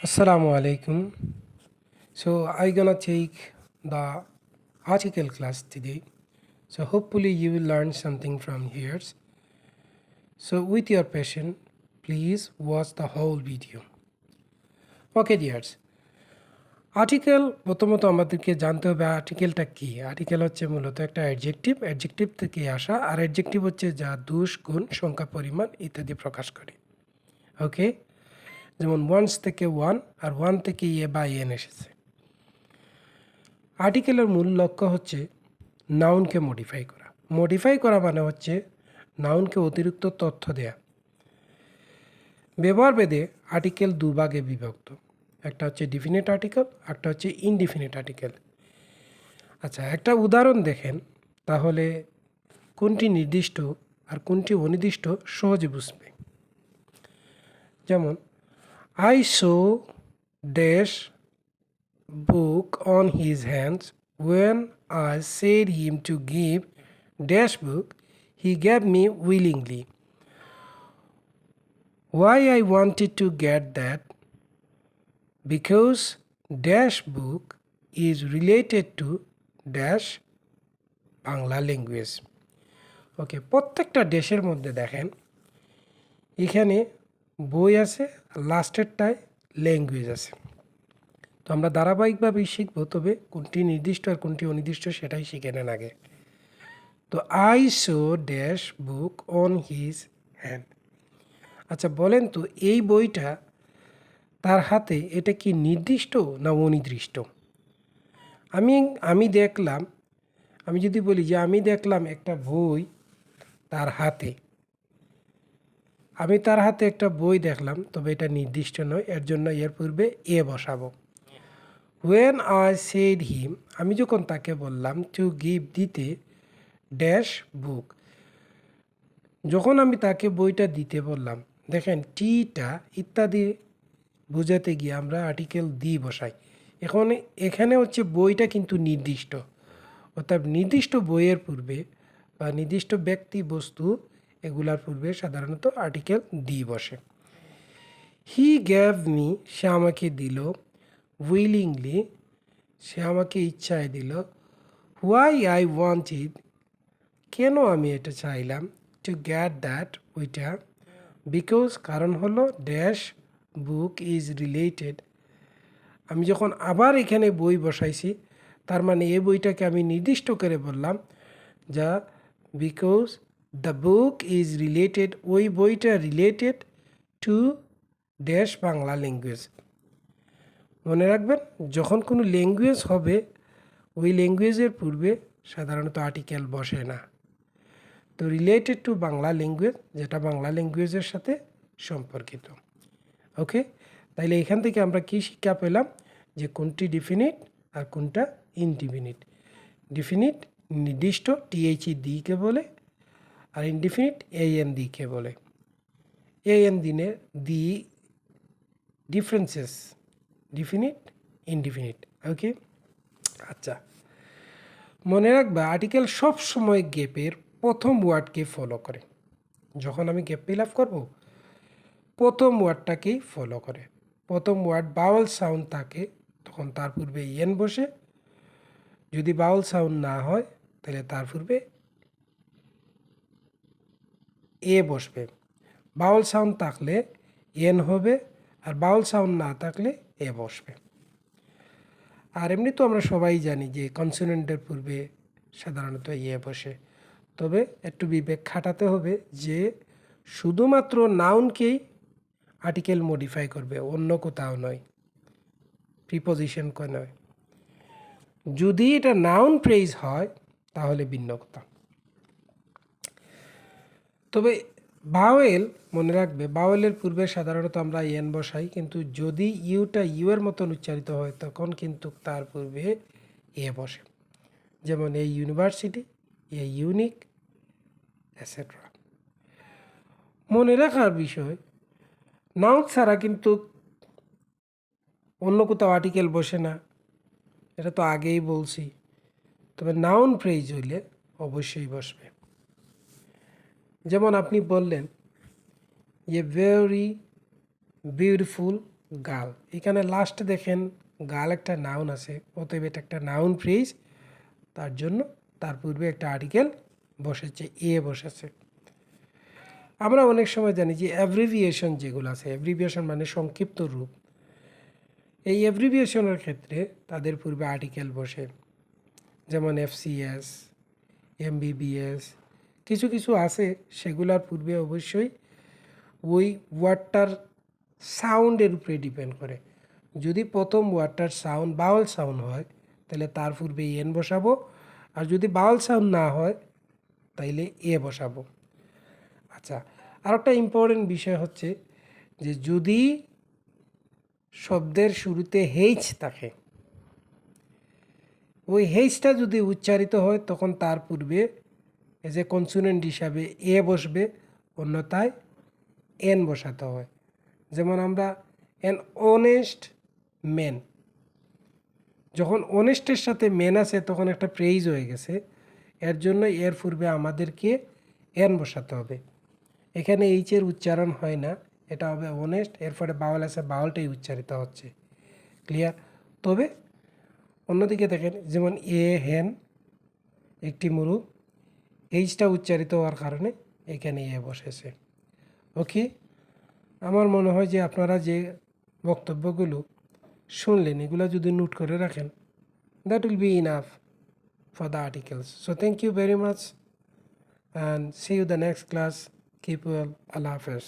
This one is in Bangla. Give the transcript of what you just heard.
Assalamu alaikum. So I gonna take the article class today. So hopefully you will learn something from here. So with your passion, please watch the whole video. Okay dears. Article প্রথমত আমাদেরকে জানতে হবে আর্টিকেলটা কি। আর্টিকেল হচ্ছে মূলত একটা অ্যাডজেক্টিভ থেকে আসা, আর অ্যাডজেক্টিভ হচ্ছে যা দোষ গুণ সংখ্যা পরিমাণ ইত্যাদি প্রকাশ করে। ওকে, যেমন ওয়ান্স থেকে ওয়ান আর ওয়ান থেকে এ বা এন এসেছে। আর্টিকেলের মূল লক্ষ্য হচ্ছে নাউনকে মডিফাই করা মানে হচ্ছে নাউনকে অতিরিক্ত তথ্য দেয়া। ব্যবহার ভেদে আর্টিকেল দুভাগে বিভক্ত, একটা হচ্ছে ডিফিনিট আর্টিকেল, একটা হচ্ছে ইনডিফিনিট আর্টিকেল। আচ্ছা, একটা উদাহরণ দেখেন তাহলে কোনটি নির্দিষ্ট আর কোনটি অনির্দিষ্ট সহজে বুঝবে। যেমন I show dash book on his hands. When I said him to give dash book, he gave me willingly. Why I wanted to get that? Because dash book is related to dash Bangla language. Okay, প্রত্যেকটা দেশের মধ্যে দেখেন এখানে বই আছে, লাস্টেরটায় ল্যাঙ্গুয়েজ আছে। তো আমরা ধারাবাহিকভাবেই শিখব, তবে কোনটি নির্দিষ্ট আর কোনটি অনির্দিষ্ট সেটাই শিখে নেন আগে। তো I show dash book on his hand. আচ্ছা বলেন তো, এই বইটা তার হাতে, এটা কি নির্দিষ্ট না অনির্দিষ্ট? আমি দেখলাম, আমি যদি বলি যে আমি দেখলাম একটা বই তার হাতে, আমি তার হাতে একটা বই দেখলাম, তবে এটা নির্দিষ্ট নয়, এর জন্য এর পূর্বে এ বসাবো। When I said him, আমি যখন তাকে বললাম টু গিভ দিতে ড্যাশ বুক, যখন আমি তাকে বইটা দিতে বললাম, দেখেন টিটা ইত্যাদি বোঝাতে গিয়ে আমরা আর্টিকেল দি বসাই। এখানে হচ্ছে বইটা কিন্তু নির্দিষ্ট, অর্থাৎ নির্দিষ্ট বইয়ের পূর্বে বা নির্দিষ্ট ব্যক্তি বস্তু এগুলার পূর্বে সাধারণত আর্টিকেল দি বসে। হি গ্যাভ মি, সে আমাকে দিল। উইলিংলি, সে আমাকে ইচ্ছায় দিল। হোয়াই আই ওয়ান্টেড, কেন আমি এটা চাইলাম। টু গেট দ্যাট, ওইটা। বিকজ, কারণ হলো ড্যাশ বুক ইজ রিলেটেড। আমি যখন আবার এখানে বই বসাইছি, তার মানে এই বইটাকে আমি নির্দিষ্ট করে বললাম যা because the book is related, ওই বইটা related to dash Bangla language. মনে রাখবেন, যখন কোনো ল্যাঙ্গুয়েজ হবে ওই ল্যাঙ্গুয়েজের পূর্বে সাধারণত আর্টিকেল বসে না। তো রিলেটেড টু বাংলা ল্যাঙ্গুয়েজ, যেটা বাংলা ল্যাঙ্গুয়েজের সাথে সম্পর্কিত। ওকে, তাইলে এখান থেকে আমরা কি শিক্ষা পেলাম যে কোনটি ডিফিনিট আর কোনটা ইনডিফিনিট। ডিফিনিট নির্দিষ্ট টিএইচই দিকে বলে, আর ইনডিফিনিট এএন দিকে বলে। এএন দিনে দি ডিফারেন্সেস ডিফিনিট ইনডিফিনিট। ওকে, আচ্ছা মনে রাখবা আর্টিকেল সব সময় গেপের প্রথম ওয়ার্ডকে ফলো করে। যখন আমি গেপ ফিল আপ করবো, প্রথম ওয়ার্ডটাকেই ফলো করে। প্রথম ওয়ার্ড বাউল সাউন্ড থাকে তখন তার পূর্বে এন বসে, যদি বাউল সাউন্ড না হয় তাহলে তার পূর্বে এ বসবে। বাউল সাউন্ড থাকলে এন হবে, আর বাউল সাউন্ড না থাকলে এ বসবে। আর এমনি তো আমরা সবাই জানি যে কনসোনেন্টের পূর্বে সাধারণত ইয়ে বসে, তবে একটু বিবেক খাটাতে হবে যে শুধুমাত্র নাউনকেই আর্টিকেল মডিফাই করবে, অন্য কোথাও নয়, প্রিপোজিশন নয়। যদি এটা নাউন ফ্রেজ হয় তাহলে ভিন্ন কথা। তবে বাওয়েল, মনে রাখবে বাওয়েলের পূর্বে সাধারণত আমরা এন বসাই, কিন্তু যদি ইউটা ইউ এর মতন উচ্চারিত হয় তখন কিন্তু তার পূর্বে এ বসে। যেমন এই ইউনিভার্সিটি, এ ইউনিক, এটসেট্রা। মনে রাখার বিষয়, নাউন ছাড়া কিন্তু অন্য কোথাও আর্টিকেল বসে না, এটা তো আগেই বলছি। তবে নাউন ফ্রেজ হইলে অবশ্যই বসবে। যেমন আপনি বললেন এ ভেরি বিউটিফুল গাল। এখানে লাস্টে দেখেন গাল একটা নাউন আছে, অতএব এটা একটা নাউন ফ্রেজ, তার জন্য তার পূর্বে একটা আর্টিকেল বসেছে, এ বসেছে। আমরা অনেক সময় জানি যে অ্যাব্রিভিয়েশন যেগুলো আছে, অ্যাব্রিভিয়েশন মানে সংক্ষিপ্ত রূপ, এই অ্যাব্রিভিয়েশনের ক্ষেত্রে তাদের পূর্বে আর্টিকেল বসে, যেমন FCS, MBBS, কিছু কিছু আছে সেগুলোর পূর্বে অবশ্যই ওই ওয়ার্ডটার সাউন্ডের উপরে ডিপেন্ড করে। যদি প্রথম ওয়ার্ডটার সাউন্ড বাউল সাউন্ড হয় তাহলে তার পূর্বে এন বসাবো, আর যদি বাউল সাউন্ড না হয় তাইলে এ বসাবো। আচ্ছা, আর একটা ইম্পর্টেন্ট বিষয় হচ্ছে যে যদি শব্দের শুরুতে হেইচ থাকে, ওই হেইচটা যদি উচ্চারিত হয় তখন তার পূর্বে এজ এ কনসোনেন্ট হিসাবে এ বসবে, অন্যথায় এন বসাতে হয়। যেমন আমরা অ্যান অনেস্ট ম্যান, যখন অনেস্টের সাথে ম্যান আছে তখন একটা প্রেইজ হয়ে গেছে, এর জন্য এর পূর্বে আমাদেরকে এন বসাতে হবে। এখানে এইচের উচ্চারণ হয় না, এটা হবে অনেস্ট, এরপরে বাউল আছে, বাউলটাই উচ্চারিত হচ্ছে। ক্লিয়ার? তবে অন্যদিকে দেখেন, যেমন এ হেন একটি মুরুগ, এইচটা উচ্চারিত হওয়ার কারণে এখানে এ বসেছে। ওকে, আমার মনে হয় যে আপনারা যে বক্তব্যগুলো শুনলেন এগুলো যদি নোট করে রাখেন, that will be enough for the articles. So thank you very much and see you the next class. Keep well. Allah Hafiz.